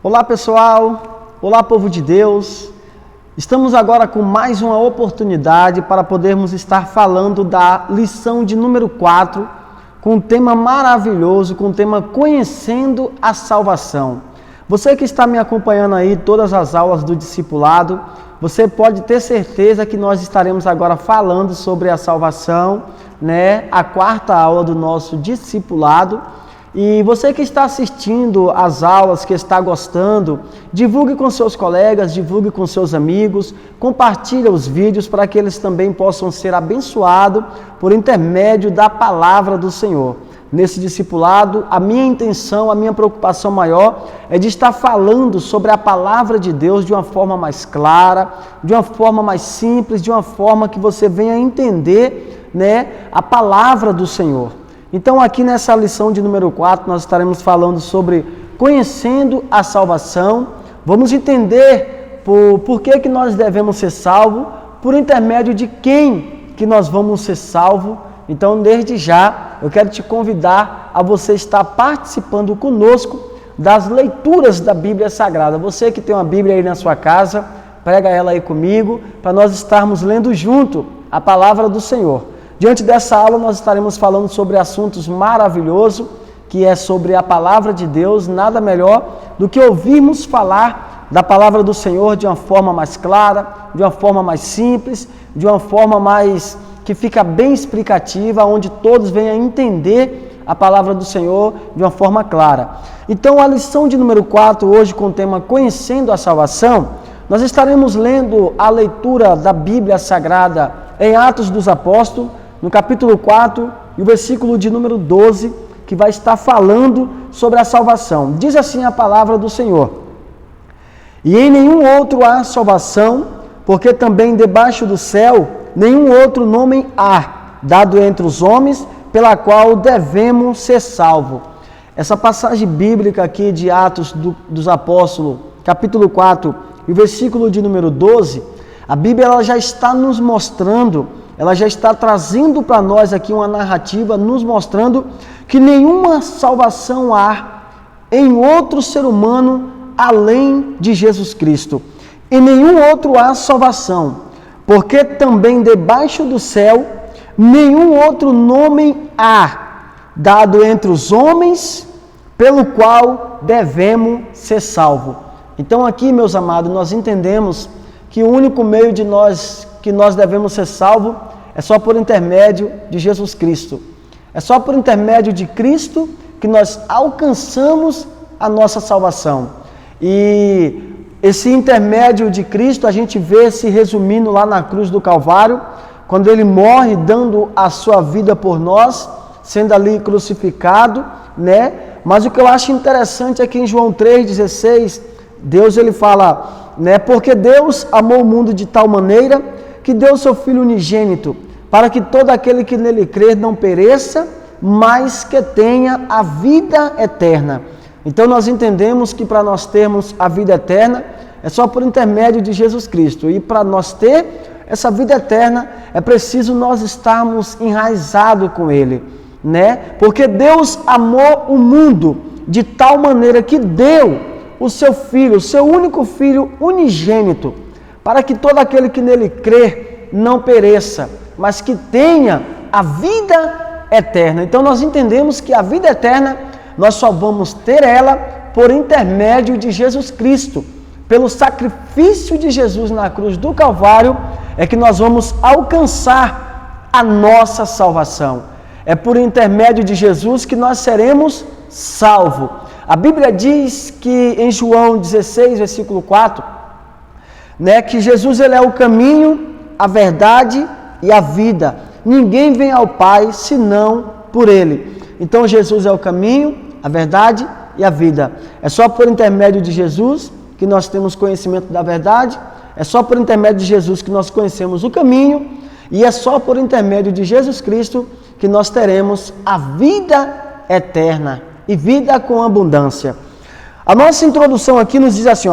Olá pessoal, olá povo de Deus, estamos agora com mais uma oportunidade para podermos estar falando da lição de número 4, com um tema maravilhoso, com o tema Conhecendo a Salvação. Você que está me acompanhando aí todas as aulas do discipulado, você pode ter certeza que nós estaremos agora falando sobre a salvação, a quarta aula do nosso discipulado. E você que está assistindo às aulas, que está gostando, divulgue com seus colegas, divulgue com seus amigos, compartilhe os vídeos para que eles também possam ser abençoados por intermédio da palavra do Senhor. Nesse discipulado, a minha intenção, a minha preocupação maior é de estar falando sobre a palavra de Deus de uma forma mais clara, de uma forma mais simples, de uma forma que você venha entender, a palavra do Senhor. Então aqui nessa lição de número 4 nós estaremos falando sobre conhecendo a salvação. Vamos entender por que nós devemos ser salvos, por intermédio de quem que nós vamos ser salvos. Então desde já eu quero te convidar a você estar participando conosco das leituras da Bíblia Sagrada. Você que tem uma Bíblia aí na sua casa, prega ela aí comigo, para nós estarmos lendo junto a palavra do Senhor. Diante dessa aula nós estaremos falando sobre assuntos maravilhosos, que é sobre a palavra de Deus. Nada melhor do que ouvirmos falar da palavra do Senhor de uma forma mais clara, de uma forma mais simples, de uma forma mais que fica bem explicativa, onde todos venham entender a palavra do Senhor de uma forma clara. Então a lição de número 4, hoje com o tema Conhecendo a Salvação, nós estaremos lendo a leitura da Bíblia Sagrada em Atos dos Apóstolos, no capítulo 4, e o versículo de número 12, que vai estar falando sobre a salvação. Diz assim a palavra do Senhor: E em nenhum outro há salvação, porque também debaixo do céu nenhum outro nome há, dado entre os homens, pela qual devemos ser salvos. Essa passagem bíblica aqui de Atos dos Apóstolos, capítulo 4, e o versículo de número 12, a Bíblia ela já está nos mostrando, ela já está trazendo para nós aqui uma narrativa, nos mostrando que nenhuma salvação há em outro ser humano além de Jesus Cristo. Em nenhum outro há salvação, porque também debaixo do céu nenhum outro nome há, dado entre os homens, pelo qual devemos ser salvos. Então aqui, meus amados, nós entendemos que o único meio que nós devemos ser salvos é só por intermédio de Jesus Cristo. É só por intermédio de Cristo que nós alcançamos a nossa salvação. E esse intermédio de Cristo a gente vê se resumindo lá na cruz do Calvário, quando ele morre dando a sua vida por nós, sendo ali crucificado, Mas o que eu acho interessante é que em João 3,16, Deus ele fala, porque Deus amou o mundo de tal maneira que deu seu Filho unigênito, para que todo aquele que nele crer não pereça, mas que tenha a vida eterna. Então nós entendemos que para nós termos a vida eterna, é só por intermédio de Jesus Cristo. E para nós ter essa vida eterna, é preciso nós estarmos enraizados com Ele, Porque Deus amou o mundo de tal maneira que deu o seu Filho, o seu único Filho unigênito, para que todo aquele que nele crer não pereça, mas que tenha a vida eterna. Então nós entendemos que a vida eterna, nós só vamos ter ela por intermédio de Jesus Cristo. Pelo sacrifício de Jesus na cruz do Calvário, é que nós vamos alcançar a nossa salvação. É por intermédio de Jesus que nós seremos salvos. A Bíblia diz que em João 16, versículo 4, que Jesus ele é o caminho, a verdade e a vida. Ninguém vem ao Pai senão por Ele. Então Jesus é o caminho, a verdade e a vida. É só por intermédio de Jesus que nós temos conhecimento da verdade, é só por intermédio de Jesus que nós conhecemos o caminho, e é só por intermédio de Jesus Cristo que nós teremos a vida eterna e vida com abundância. A nossa introdução aqui nos diz assim,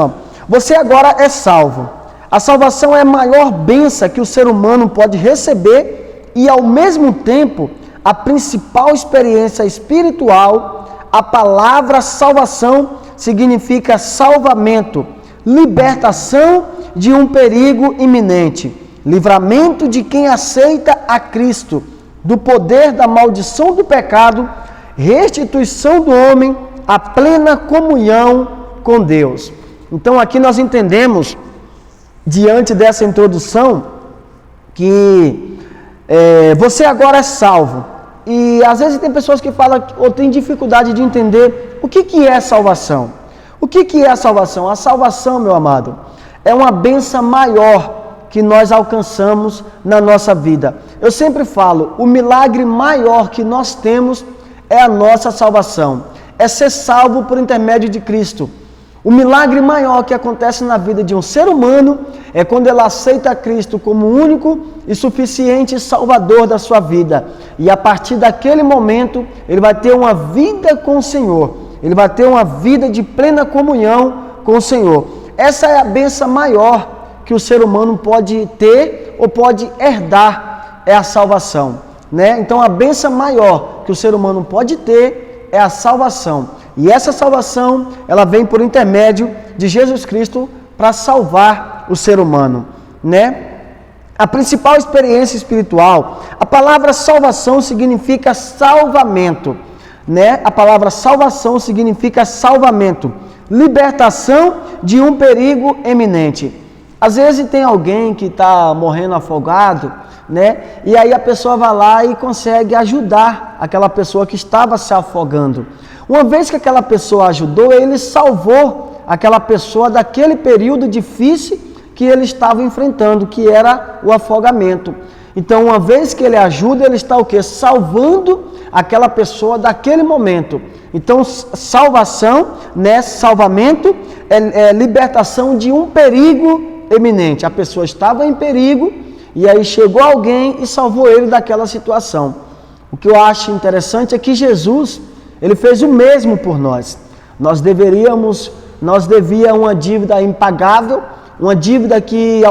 você agora é salvo. A salvação é a maior bênção que o ser humano pode receber e, ao mesmo tempo, a principal experiência espiritual. A palavra salvação significa salvamento, libertação de um perigo iminente, livramento de quem aceita a Cristo, do poder da maldição do pecado, restituição do homem à plena comunhão com Deus. Então aqui nós entendemos, diante dessa introdução, que você agora é salvo. E às vezes tem pessoas que falam ou têm dificuldade de entender o que é salvação. O que é a salvação? A salvação, meu amado, é uma bênção maior que nós alcançamos na nossa vida. Eu sempre falo, o milagre maior que nós temos é a nossa salvação. É ser salvo por intermédio de Cristo. O milagre maior que acontece na vida de um ser humano é quando ele aceita Cristo como único e suficiente Salvador da sua vida. E a partir daquele momento, ele vai ter uma vida com o Senhor. Ele vai ter uma vida de plena comunhão com o Senhor. Essa é a bênção maior que o ser humano pode ter ou pode herdar, é a salvação, né? Então a bênção maior que o ser humano pode ter é a salvação. E essa salvação, ela vem por intermédio de Jesus Cristo para salvar o ser humano, né? A principal experiência espiritual, a palavra salvação significa salvamento, né? A palavra salvação significa salvamento, libertação de um perigo eminente. Às vezes tem alguém que está morrendo afogado, né? E aí a pessoa vai lá e consegue ajudar aquela pessoa que estava se afogando. Uma vez que aquela pessoa ajudou, ele salvou aquela pessoa daquele período difícil que ele estava enfrentando, que era o afogamento. Então, uma vez que ele ajuda, ele está o quê? Salvando aquela pessoa daquele momento. Então, salvação, né? Salvamento é libertação de um perigo eminente. A pessoa estava em perigo e aí chegou alguém e salvou ele daquela situação. O que eu acho interessante é que Jesus, ele fez o mesmo por nós. Nós devíamos uma dívida impagável, uma dívida que,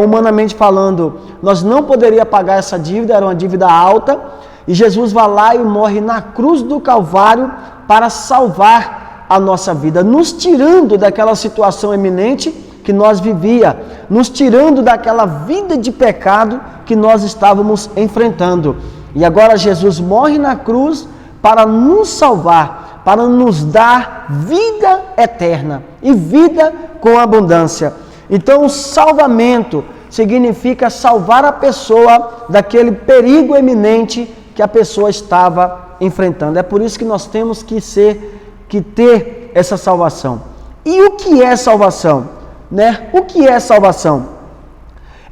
humanamente falando, nós não poderíamos pagar essa dívida, era uma dívida alta, e Jesus vai lá e morre na cruz do Calvário para salvar a nossa vida, nos tirando daquela situação eminente que nós vivíamos, nos tirando daquela vida de pecado que nós estávamos enfrentando. E agora Jesus morre na cruz para nos salvar, para nos dar vida eterna e vida com abundância. Então, o salvamento significa salvar a pessoa daquele perigo eminente que a pessoa estava enfrentando. É por isso que nós temos que ter essa salvação. E o que é salvação? Né? O que é salvação?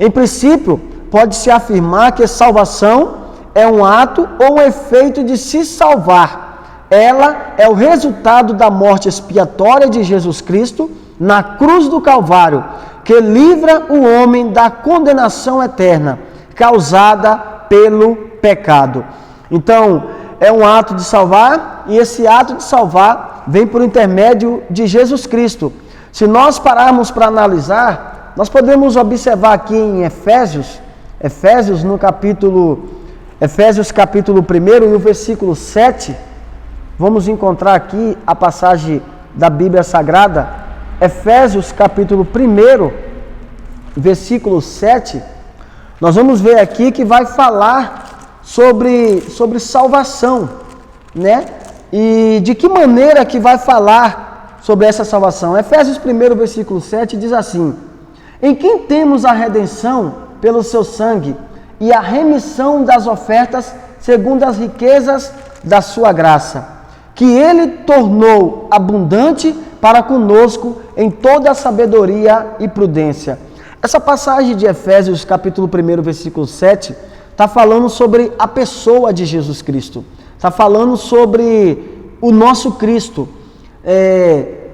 Em princípio, pode-se afirmar que salvação é um ato ou um efeito de se salvar. Ela é o resultado da morte expiatória de Jesus Cristo na cruz do Calvário, que livra o homem da condenação eterna causada pelo pecado. Então, é um ato de salvar, e esse ato de salvar vem por intermédio de Jesus Cristo. Se nós pararmos para analisar, nós podemos observar aqui em Efésios capítulo 1 e o versículo 7, vamos encontrar aqui a passagem da Bíblia Sagrada, Efésios capítulo 1, versículo 7, nós vamos ver aqui que vai falar sobre salvação, né? E de que maneira que vai falar sobre essa salvação? Efésios 1, versículo 7 diz assim: em quem temos a redenção pelo seu sangue e a remissão das ofertas segundo as riquezas da sua graça, que ele tornou abundante para conosco em toda a sabedoria e prudência. Essa passagem de Efésios capítulo 1, versículo 7, está falando sobre a pessoa de Jesus Cristo. Está falando sobre o nosso Cristo.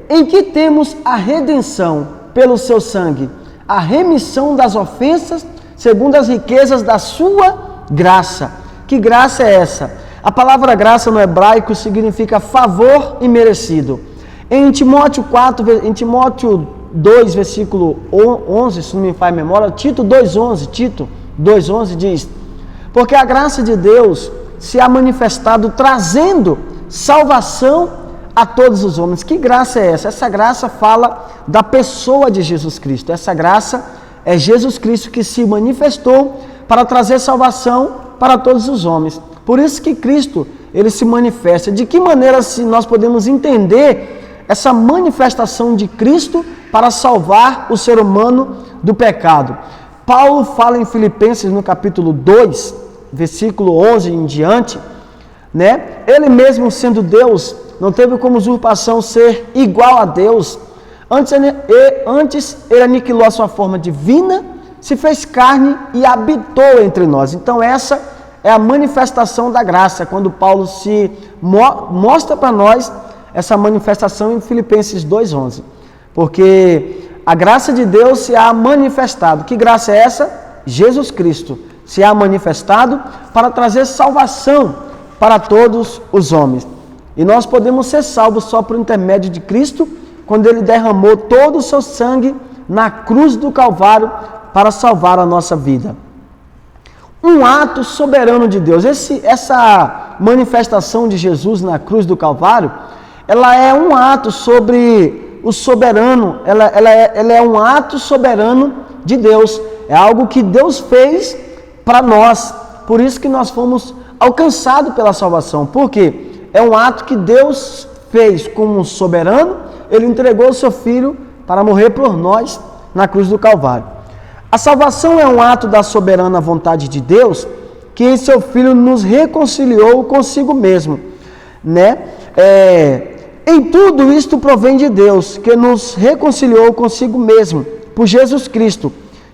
Em que temos a redenção pelo seu sangue, a remissão das ofensas segundo as riquezas da sua graça. Que graça é essa? A palavra graça no hebraico significa favor imerecido. Em Timóteo 2, versículo 11, se não me falha a memória, Tito 2,11 diz: porque a graça de Deus se há manifestado trazendo salvação a todos os homens. Que graça é essa? Essa graça fala da pessoa de Jesus Cristo. Essa graça é Jesus Cristo que se manifestou para trazer salvação para todos os homens. Por isso que Cristo, ele se manifesta. De que maneira nós podemos entender essa manifestação de Cristo para salvar o ser humano do pecado? Paulo fala em Filipenses no capítulo 2, versículo 11 em diante, né? Ele mesmo sendo Deus, não teve como usurpação ser igual a Deus. Antes ele aniquilou a sua forma divina, se fez carne e habitou entre nós. Então essa é a manifestação da graça, quando Paulo se mostra para nós essa manifestação em Filipenses 2:11. Porque a graça de Deus se há manifestado. Que graça é essa? Jesus Cristo se há manifestado para trazer salvação para todos os homens. E nós podemos ser salvos só por intermédio de Cristo, quando Ele derramou todo o seu sangue na cruz do Calvário para salvar a nossa vida. Um ato soberano de Deus. Essa manifestação de Jesus na cruz do Calvário, ela é um ato sobre o soberano, ela é um ato soberano de Deus. É algo que Deus fez para nós. Por isso que nós fomos alcançados pela salvação. Por quê? É um ato que Deus fez como soberano. Ele entregou o seu Filho para morrer por nós na cruz do Calvário. A salvação é um ato da soberana vontade de Deus, que em seu Filho nos reconciliou consigo mesmo, né? Em tudo isto provém de Deus, que nos reconciliou consigo mesmo, por Jesus Cristo,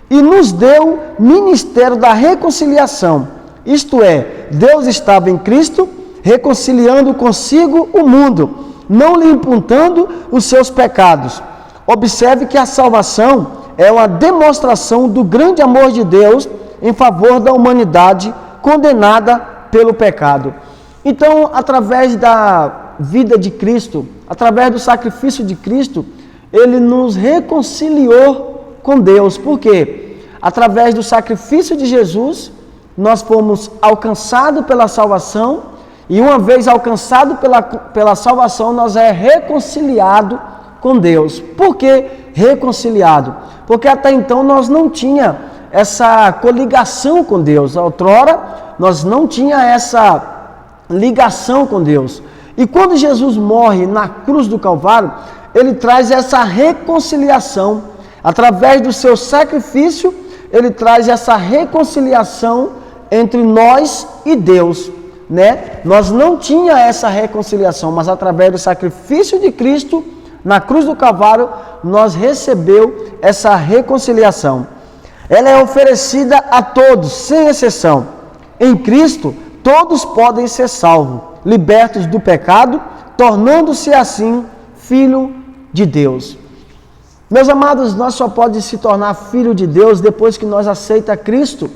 e nos deu ministério da reconciliação. Isto é, Deus estava em Cristo, reconciliando consigo o mundo, não lhe imputando os seus pecados. Observe que a salvação é uma demonstração do grande amor de Deus em favor da humanidade condenada pelo pecado. Então, através da vida de Cristo, através do sacrifício de Cristo, Ele nos reconciliou com Deus. Por quê? Através do sacrifício de Jesus, nós fomos alcançados pela salvação, e uma vez alcançado pela salvação, nós é reconciliado com Deus. Por que reconciliado? Porque até então nós não tinha essa coligação com Deus. Outrora, nós não tinha essa ligação com Deus. E quando Jesus morre na cruz do Calvário, Ele traz essa reconciliação. Através do seu sacrifício, Ele traz essa reconciliação entre nós e Deus, né? Nós não tinha essa reconciliação, mas através do sacrifício de Cristo na cruz do Calvário, nós recebeu essa reconciliação. Ela é oferecida a todos, sem exceção. Em Cristo, todos podem ser salvos, libertos do pecado, tornando-se assim filho de Deus. Meus amados, nós só podemos se tornar filho de Deus depois que nós aceitamos Cristo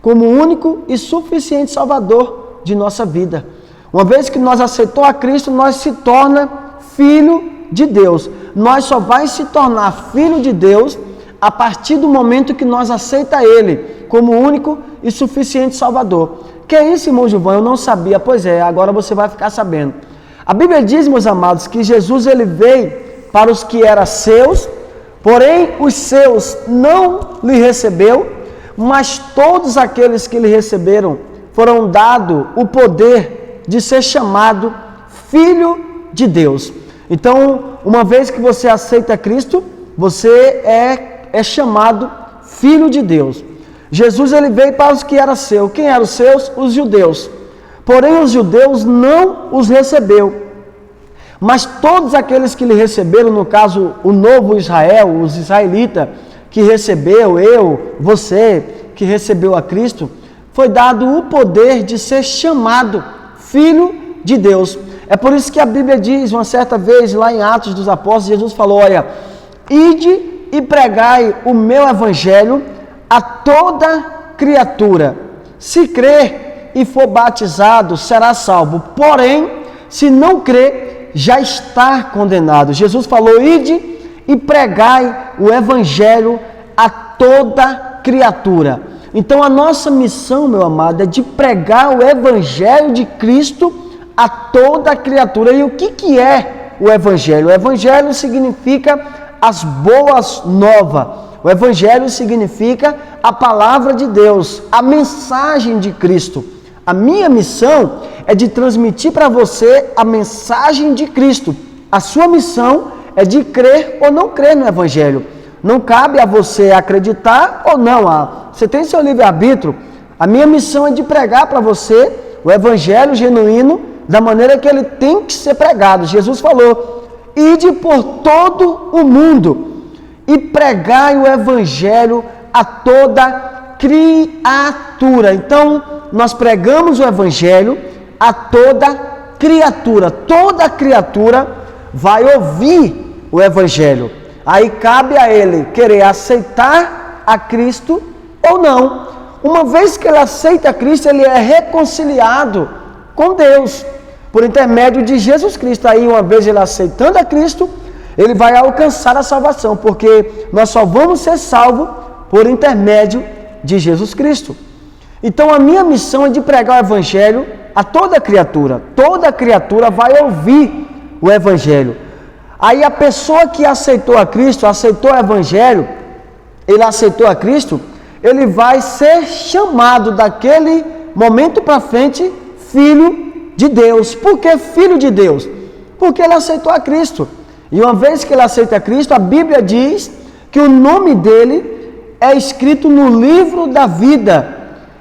como único e suficiente Salvador de nossa vida. Uma vez que nós aceitamos a Cristo, nós se torna filho de Deus. Nós só vai se tornar filho de Deus a partir do momento que nós aceitamos Ele como único e suficiente Salvador. Que é isso, irmão Gilvão? Eu não sabia. Pois é, agora você vai ficar sabendo. A Bíblia diz, meus amados, que Jesus ele veio para os que eram seus, porém os seus não lhe recebeu, mas todos aqueles que lhe receberam foram dados o poder de ser chamado filho de Deus. Então, uma vez que você aceita Cristo, você é chamado filho de Deus. Jesus ele veio para os que eram seus. Quem eram os seus? Os judeus. Porém, os judeus não os recebeu. Mas todos aqueles que lhe receberam, no caso, o novo Israel, os israelitas, que recebeu, você, que recebeu a Cristo, foi dado o poder de ser chamado filho de Deus. É por isso que a Bíblia diz, uma certa vez, lá em Atos dos Apóstolos, Jesus falou, olha, ide e pregai o meu evangelho a toda criatura. Se crer e for batizado, será salvo. Porém, se não crer, já está condenado. Jesus falou, ide e pregai o evangelho a toda criatura. Então, a nossa missão, meu amado, é de pregar o evangelho de Cristo a toda criatura. E o que é o Evangelho? O Evangelho significa as boas novas. O Evangelho significa a palavra de Deus, a mensagem de Cristo. A minha missão é de transmitir para você a mensagem de Cristo. A sua missão é de crer ou não crer no Evangelho. Não cabe a você acreditar ou não. Você tem seu livre-arbítrio. A minha missão é de pregar para você o Evangelho genuíno da maneira que ele tem que ser pregado. Jesus falou: ide por todo o mundo e pregai o Evangelho a toda criatura. Então, nós pregamos o Evangelho a toda criatura. Toda criatura vai ouvir o Evangelho. Aí cabe a ele querer aceitar a Cristo ou não. Uma vez que ele aceita a Cristo, ele é reconciliado com Deus por intermédio de Jesus Cristo. Aí, uma vez ele aceitando a Cristo, ele vai alcançar a salvação, porque nós só vamos ser salvos por intermédio de Jesus Cristo. Então, a minha missão é de pregar o Evangelho a toda criatura. Toda criatura vai ouvir o Evangelho. Aí, a pessoa que aceitou a Cristo, aceitou o Evangelho, ele aceitou a Cristo, ele vai ser chamado daquele momento para frente filho de Deus. Por que filho de Deus? Porque ele aceitou a Cristo. E uma vez que ele aceita Cristo, a Bíblia diz que o nome dele é escrito no livro da vida.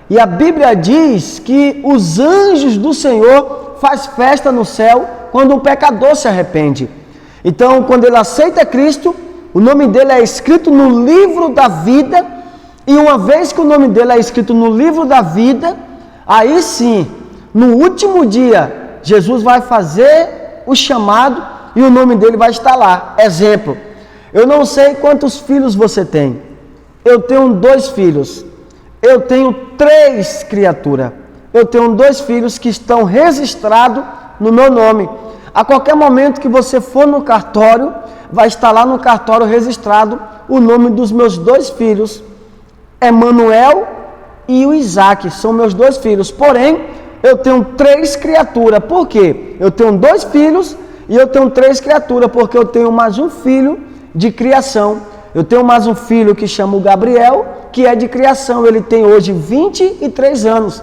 E a Bíblia diz que os anjos do Senhor fazem festa no céu quando um pecador se arrepende. Então, quando ele aceita Cristo, o nome dele é escrito no livro da vida. E uma vez que o nome dele é escrito no livro da vida, aí sim, no último dia, Jesus vai fazer o chamado e o nome dele vai estar lá. Exemplo, eu não sei quantos filhos você tem. Eu tenho 2 filhos. Eu tenho 3 criaturas. Eu tenho 2 filhos que estão registrados no meu nome. A qualquer momento que você for no cartório, vai estar lá no cartório registrado o nome dos meus 2 filhos. Emanuel e o Isaac, são meus 2 filhos. Porém, eu tenho 3 criaturas. Por quê? Eu tenho 2 filhos e eu tenho 3 criaturas, porque eu tenho mais um filho de criação. Eu tenho mais um filho que chama o Gabriel, que é de criação. Ele tem hoje 23 anos.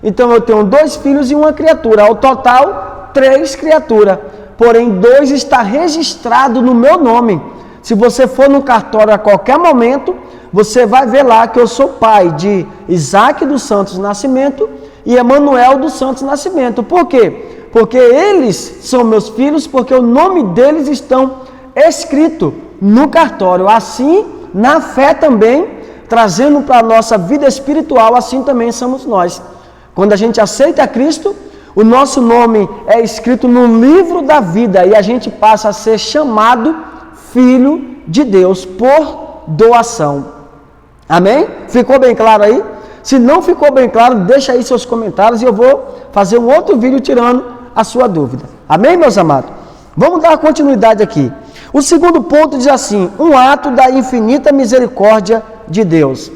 Então eu tenho 2 filhos e uma criatura. Ao total, 3 criaturas. Porém, 2 está registrado no meu nome. Se você for no cartório a qualquer momento, você vai ver lá que eu sou pai de Isaac dos Santos Nascimento e Emanuel dos Santos Nascimento. Por quê? Porque eles são meus filhos, porque o nome deles estão escrito no cartório. Assim, na fé também, trazendo para a nossa vida espiritual, assim também somos nós. Quando a gente aceita Cristo, o nosso nome é escrito no livro da vida e a gente passa a ser chamado filho de Deus por doação. Amém? Ficou bem claro aí? Se não ficou bem claro, deixa aí seus comentários e eu vou fazer um outro vídeo tirando a sua dúvida. Amém, meus amados? Vamos dar continuidade aqui. O segundo ponto diz assim: um ato da infinita misericórdia de Deus.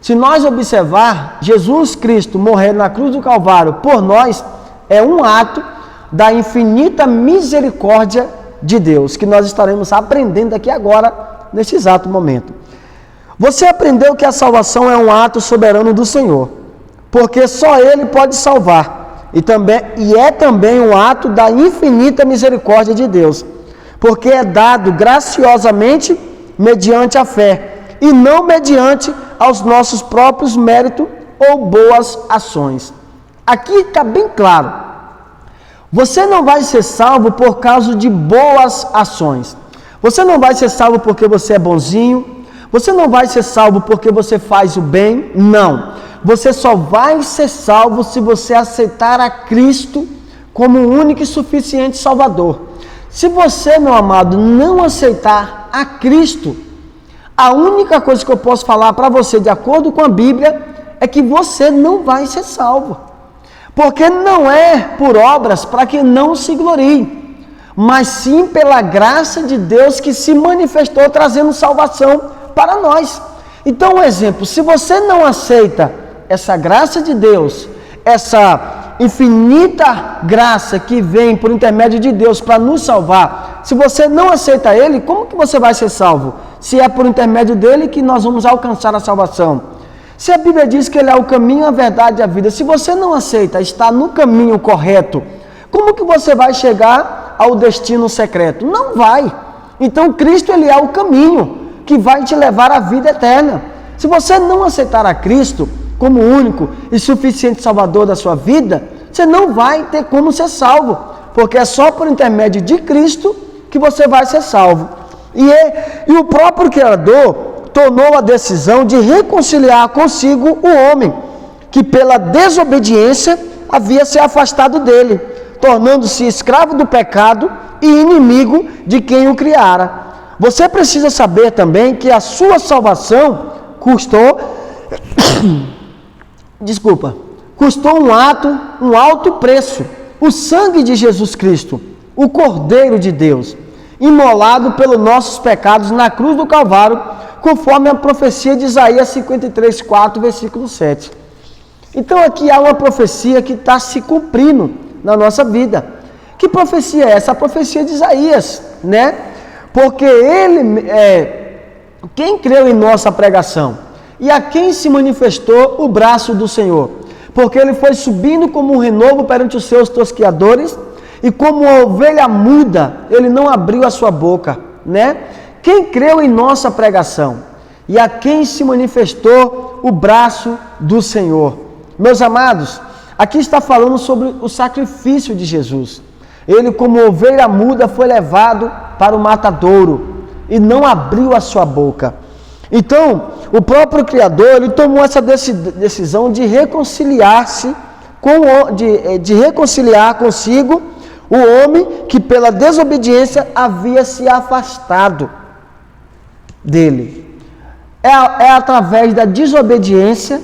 Se nós observar, Jesus Cristo morrer na cruz do Calvário por nós, é um ato da infinita misericórdia de Deus, que nós estaremos aprendendo aqui agora, nesse exato momento. Você aprendeu que a salvação é um ato soberano do Senhor, porque só Ele pode salvar, e é também um ato da infinita misericórdia de Deus, porque é dado graciosamente mediante a fé, e não mediante aos nossos próprios méritos ou boas ações. Aqui está bem claro, você não vai ser salvo por causa de boas ações, você não vai ser salvo porque você é bonzinho, você não vai ser salvo porque você faz o bem, não. Você só vai ser salvo se você aceitar a Cristo como o único e suficiente Salvador. Se você, meu amado, não aceitar a Cristo, a única coisa que eu posso falar para você, de acordo com a Bíblia, é que você não vai ser salvo. Porque não é por obras para que não se glorie, mas sim pela graça de Deus que se manifestou trazendo salvação para nós. Então, um exemplo, se você não aceita essa graça de Deus, essa infinita graça que vem por intermédio de Deus para nos salvar, Se você não aceita Ele, como que você vai ser salvo? Se é por intermédio dele que nós vamos alcançar a salvação. Se a Bíblia diz que Ele é o caminho, a verdade e a vida, se você não aceita, está no caminho correto, como que você vai chegar ao destino secreto? Não vai. Então Cristo, Ele é o caminho que vai te levar à vida eterna. Se você não aceitar a Cristo como único e suficiente Salvador da sua vida, você não vai ter como ser salvo, porque é só por intermédio de Cristo que você vai ser salvo. E o próprio Criador tomou a decisão de reconciliar consigo o homem, que pela desobediência havia se afastado dele, tornando-se escravo do pecado e inimigo de quem o criara. Você precisa saber também que a sua salvação custou um alto preço, o sangue de Jesus Cristo, o Cordeiro de Deus, imolado pelos nossos pecados na cruz do Calvário, conforme a profecia de Isaías 53:4, versículo 7. Então aqui há uma profecia que está se cumprindo na nossa vida. Que profecia é essa? A profecia de Isaías, né? Porque quem creu em nossa pregação e a quem se manifestou o braço do Senhor, porque ele foi subindo como um renovo perante os seus tosqueadores, e como uma ovelha muda, ele não abriu a sua boca, né? Quem creu em nossa pregação e a quem se manifestou o braço do Senhor. Meus amados, aqui está falando sobre o sacrifício de Jesus. Ele, como ovelha muda, foi levado para o matadouro e não abriu a sua boca. Então, o próprio Criador, ele tomou essa decisão de reconciliar-se de reconciliar consigo o homem que pela desobediência havia se afastado dele. É através da desobediência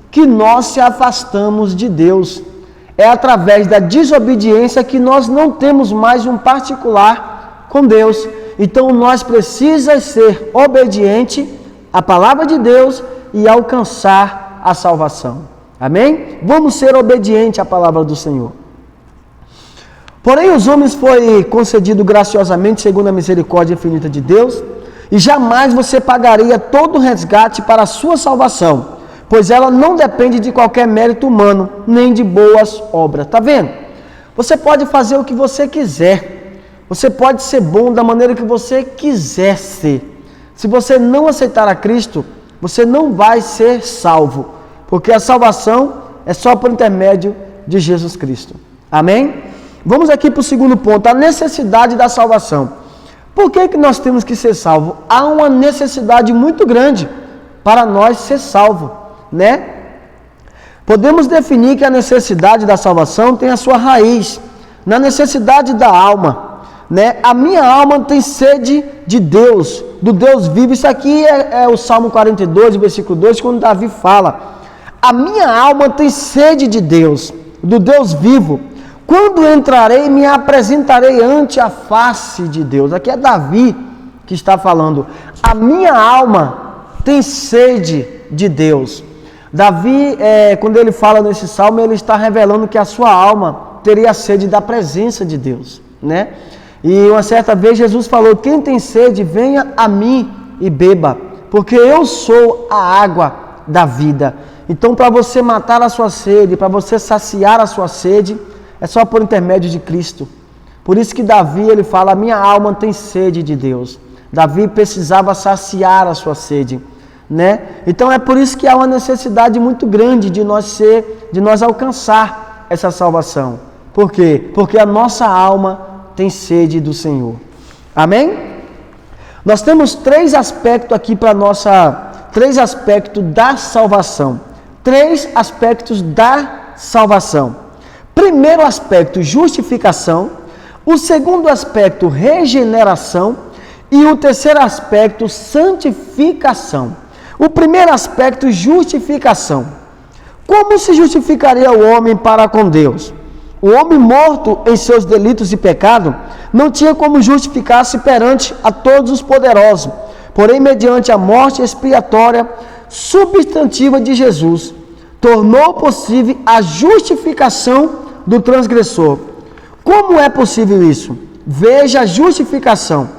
que nós se afastamos de Deus. É através da desobediência que nós não temos mais um particular com Deus. Então nós precisamos ser obedientes à palavra de Deus e alcançar a salvação. Amém? Vamos ser obedientes à palavra do Senhor. Porém, os homens foi concedido graciosamente segundo a misericórdia infinita de Deus, e jamais você pagaria todo o resgate para a sua salvação, pois ela não depende de qualquer mérito humano, nem de boas obras. Tá vendo? Você pode fazer o que você quiser, você pode ser bom da maneira que você quiser ser. Se você não aceitar a Cristo, você não vai ser salvo, porque a salvação é só por intermédio de Jesus Cristo. Amém? Vamos aqui para o segundo ponto, a necessidade da salvação. Por que nós temos que ser salvos? Há uma necessidade muito grande para nós ser salvos, né? Podemos definir que a necessidade da salvação tem a sua raiz na necessidade da alma, né? A minha alma tem sede de Deus, do Deus vivo. Isso aqui é o Salmo 42, versículo 2, quando Davi fala: a minha alma tem sede de Deus, do Deus vivo. Quando entrarei, me apresentarei ante a face de Deus. Aqui é Davi que está falando. A minha alma tem sede de Deus. Davi, quando ele fala nesse salmo, ele está revelando que a sua alma teria sede da presença de Deus, né? E uma certa vez Jesus falou: quem tem sede, venha a mim e beba, porque eu sou a água da vida. Então, para você matar a sua sede, para você saciar a sua sede, é só por intermédio de Cristo. Por isso que Davi, ele fala: a minha alma tem sede de Deus. Davi precisava saciar a sua sede, né? Então é por isso que há uma necessidade muito grande de nós alcançar essa salvação. Por quê? Porque a nossa alma tem sede do Senhor. Amém? Nós temos três aspectos aqui para três aspectos da salvação. Três aspectos da salvação. Primeiro aspecto, justificação. O segundo aspecto, regeneração. E o terceiro aspecto, santificação. O primeiro aspecto, justificação. Como se justificaria o homem para com Deus? O homem morto em seus delitos e pecado não tinha como justificar-se perante a todos os poderosos. Porém, mediante a morte expiatória substantiva de Jesus, tornou possível a justificação do transgressor. Como é possível isso? Veja justificação.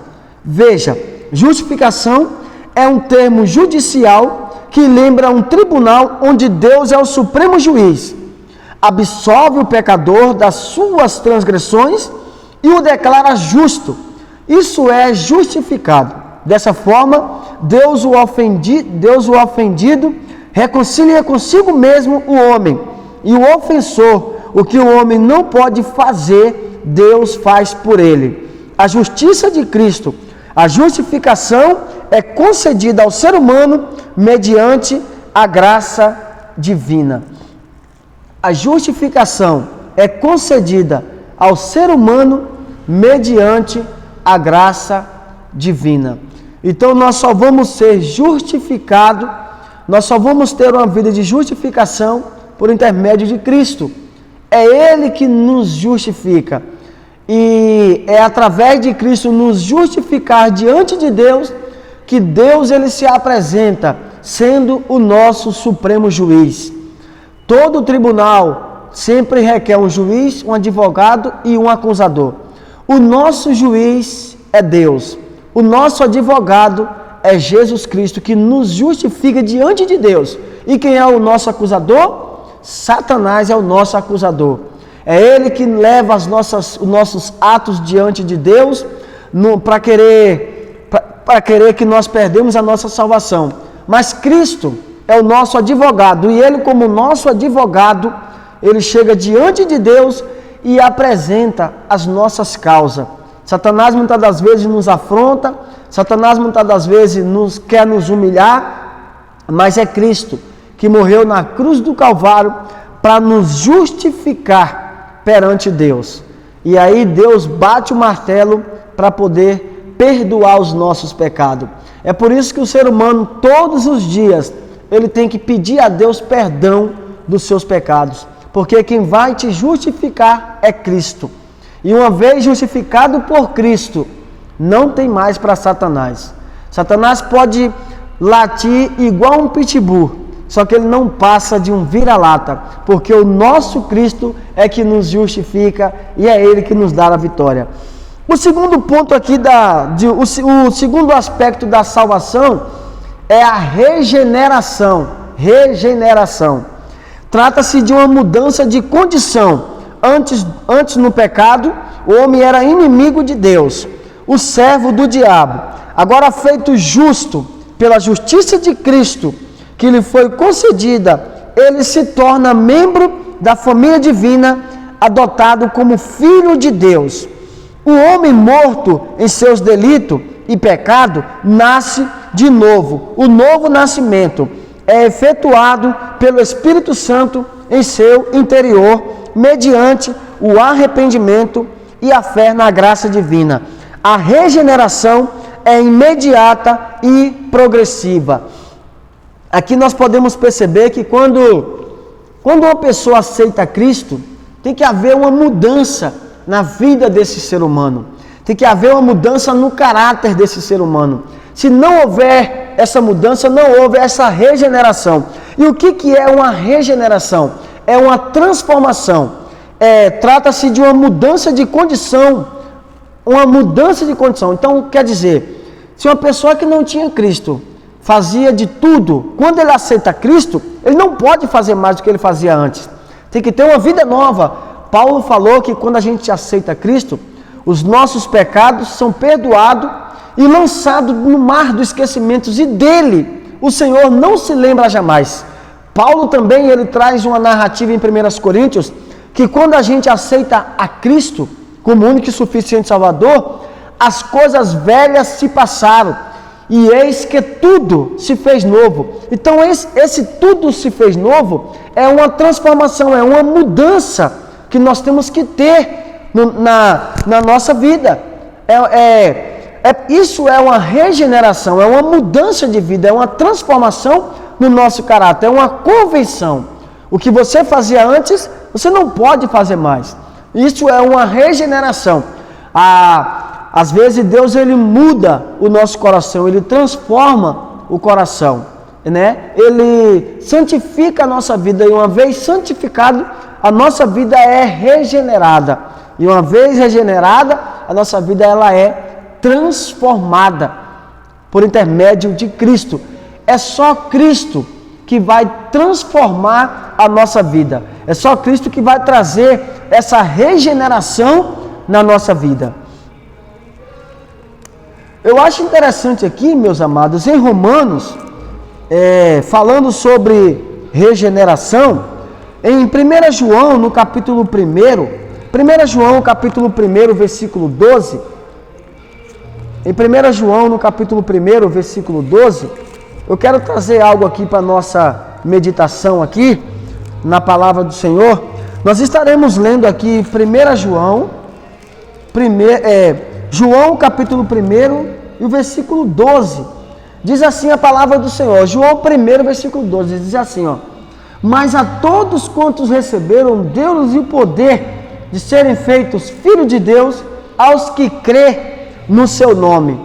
Veja, justificação é um termo judicial que lembra um tribunal onde Deus é o supremo juiz. Absolve o pecador das suas transgressões e o declara justo. Isso é justificado. Dessa forma, Deus o ofendido reconcilia consigo mesmo o homem. E o ofensor, o que o homem não pode fazer, Deus faz por ele. A justiça de Cristo, a justificação é concedida ao ser humano mediante a graça divina. A justificação é concedida ao ser humano mediante a graça divina. Então nós só vamos ser justificados, nós só vamos ter uma vida de justificação por intermédio de Cristo. É Ele que nos justifica. E é através de Cristo nos justificar diante de Deus que Deus ele se apresenta sendo o nosso supremo juiz. Todo tribunal sempre requer um juiz, um advogado e um acusador. O nosso juiz é Deus. O nosso advogado é Jesus Cristo, que nos justifica diante de Deus. E quem é o nosso acusador? Satanás é o nosso acusador. É ele que leva os nossos atos diante de Deus para querer que nós perdemos a nossa salvação. Mas Cristo é o nosso advogado. E ele, como nosso advogado, ele chega diante de Deus e apresenta as nossas causas. Satanás muitas das vezes nos afronta, Satanás muitas das vezes quer nos humilhar, mas é Cristo que morreu na cruz do Calvário para nos justificar perante Deus. E aí Deus bate o martelo para poder perdoar os nossos pecados. É por isso que o ser humano, todos os dias, ele tem que pedir a Deus perdão dos seus pecados. Porque quem vai te justificar é Cristo. E uma vez justificado por Cristo, não tem mais para Satanás. Satanás pode latir igual um pitbull, só que ele não passa de um vira-lata, porque o nosso Cristo é que nos justifica e é Ele que nos dá a vitória. O segundo ponto aqui, o segundo aspecto da salvação é a regeneração. Regeneração. Trata-se de uma mudança de condição. Antes no pecado, o homem era inimigo de Deus, o servo do diabo. Agora feito justo pela justiça de Cristo, que lhe foi concedida, ele se torna membro da família divina, adotado como filho de Deus. O homem morto em seus delitos e pecado nasce de novo. O novo nascimento é efetuado pelo Espírito Santo em seu interior, mediante o arrependimento e a fé na graça divina. A regeneração é imediata e progressiva. Aqui nós podemos perceber que quando uma pessoa aceita Cristo, tem que haver uma mudança na vida desse ser humano. Tem que haver uma mudança no caráter desse ser humano. Se não houver essa mudança, não houve essa regeneração. E o que é uma regeneração? É uma transformação. Trata-se de uma mudança de condição. Uma mudança de condição. Então, quer dizer, se uma pessoa que não tinha Cristo fazia de tudo, quando ele aceita Cristo, ele não pode fazer mais do que ele fazia antes. Tem que ter uma vida nova. Paulo falou que quando a gente aceita Cristo, os nossos pecados são perdoados e lançados no mar do esquecimento, e dele o Senhor não se lembra jamais. Paulo também ele traz uma narrativa em 1 Coríntios, que quando a gente aceita a Cristo como único e suficiente Salvador, as coisas velhas se passaram, e eis que tudo se fez novo. Então esse tudo se fez novo é uma transformação, é uma mudança que nós temos que ter na nossa vida. Isso é uma regeneração, é uma mudança de vida, é uma transformação no nosso caráter, é uma convenção. O que você fazia antes, você não pode fazer mais. Isso é uma regeneração. Às vezes Deus ele muda o nosso coração, ele transforma o coração, né? Ele santifica a nossa vida, e uma vez santificado, a nossa vida é regenerada. E uma vez regenerada, a nossa vida ela é transformada por intermédio de Cristo. É só Cristo que vai transformar a nossa vida. É só Cristo que vai trazer essa regeneração na nossa vida. Eu acho interessante aqui, meus amados, em Romanos, falando sobre regeneração, em 1 João, no capítulo 1 João, capítulo 1, versículo 12, em 1 João, no capítulo 1, versículo 12, eu quero trazer algo aqui para a nossa meditação aqui, na palavra do Senhor. Nós estaremos lendo aqui 1 João, João capítulo 1 e o versículo 12. Diz assim a palavra do Senhor, João 1, versículo 12, diz assim, ó: mas a todos quantos receberam, deu-lhes o poder de serem feitos filhos de Deus, aos que crê no seu nome.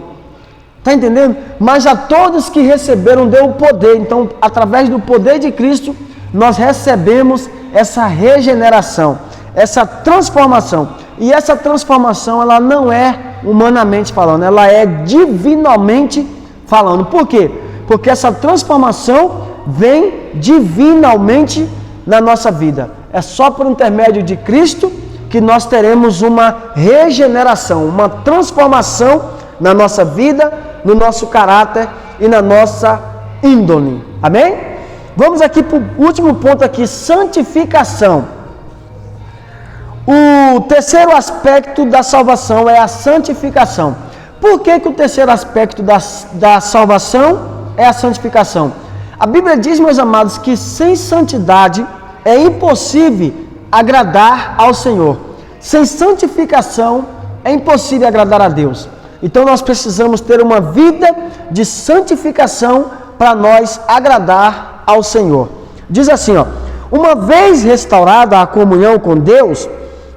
Está entendendo? Mas a todos que receberam, deu o poder. Então, através do poder de Cristo, nós recebemos essa regeneração, essa transformação. E essa transformação, ela não é humanamente falando, ela é divinamente falando. Por quê? Porque essa transformação vem divinamente na nossa vida. É só por intermédio de Cristo que nós teremos uma regeneração, uma transformação na nossa vida, no nosso caráter e na nossa índole. Amém? Vamos aqui para o último ponto aqui, santificação. O terceiro aspecto da salvação é a santificação. Por que o terceiro aspecto da salvação é a santificação? A Bíblia diz, meus amados, que sem santidade é impossível agradar ao Senhor. Sem santificação é impossível agradar a Deus. Então nós precisamos ter uma vida de santificação para nós agradar ao Senhor. Diz assim, ó: uma vez restaurada a comunhão com Deus,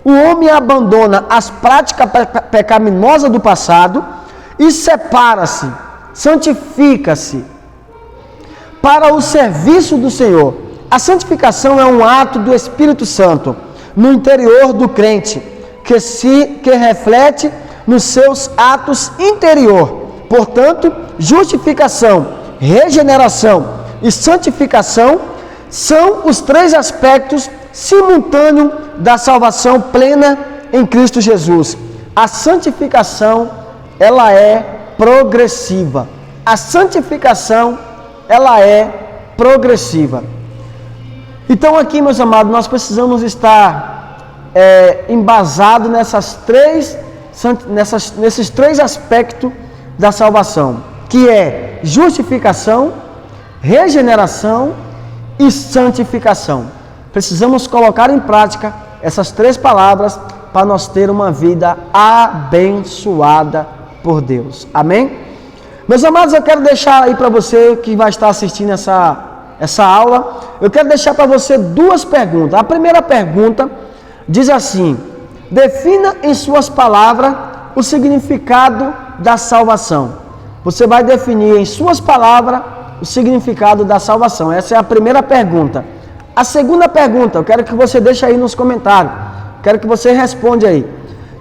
o homem abandona as práticas pecaminosas do passado e separa-se, santifica-se para o serviço do Senhor. A santificação é um ato do Espírito Santo no interior do crente, que reflete nos seus atos interior. Portanto, justificação, regeneração e santificação são os três aspectos simultâneos da salvação plena em Cristo Jesus. A santificação, ela é progressiva. A santificação, ela é progressiva. Então aqui, meus amados, nós precisamos estar embasados nesses três aspectos da salvação, que é justificação, regeneração e santificação. Precisamos colocar em prática essas três palavras para nós ter uma vida abençoada por Deus. Amém? Meus amados, eu quero deixar aí para você que vai estar assistindo essa aula, eu quero deixar para você duas perguntas. A primeira pergunta diz assim: defina em suas palavras o significado da salvação. Você vai definir em suas palavras o significado da salvação. Essa é a primeira pergunta. A segunda pergunta, eu quero que você deixe aí nos comentários. Quero que você responda aí.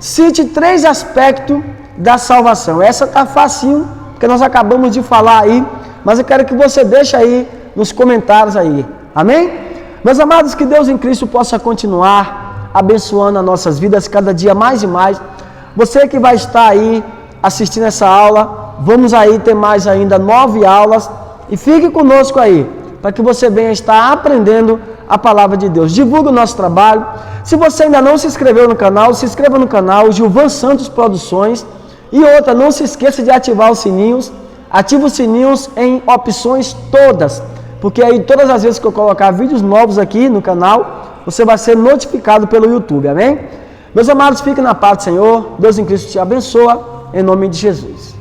Cite três aspectos da salvação. Essa tá facinho, porque nós acabamos de falar aí, mas eu quero que você deixe aí nos comentários aí. Amém? Meus amados, que Deus em Cristo possa continuar abençoando as nossas vidas cada dia mais e mais. Você que vai estar aí assistindo essa aula, vamos aí ter mais ainda 9 aulas, e fique conosco aí, para que você venha estar aprendendo a palavra de Deus. Divulgue o nosso trabalho. Se você ainda não se inscreveu no canal, se inscreva no canal Gilvan Santos Produções. E outra, não se esqueça de ativar os sininhos. Ative os sininhos em opções todas, porque aí todas as vezes que eu colocar vídeos novos aqui no canal, você vai ser notificado pelo YouTube, amém? Meus amados, fiquem na paz do Senhor. Deus em Cristo te abençoa, em nome de Jesus.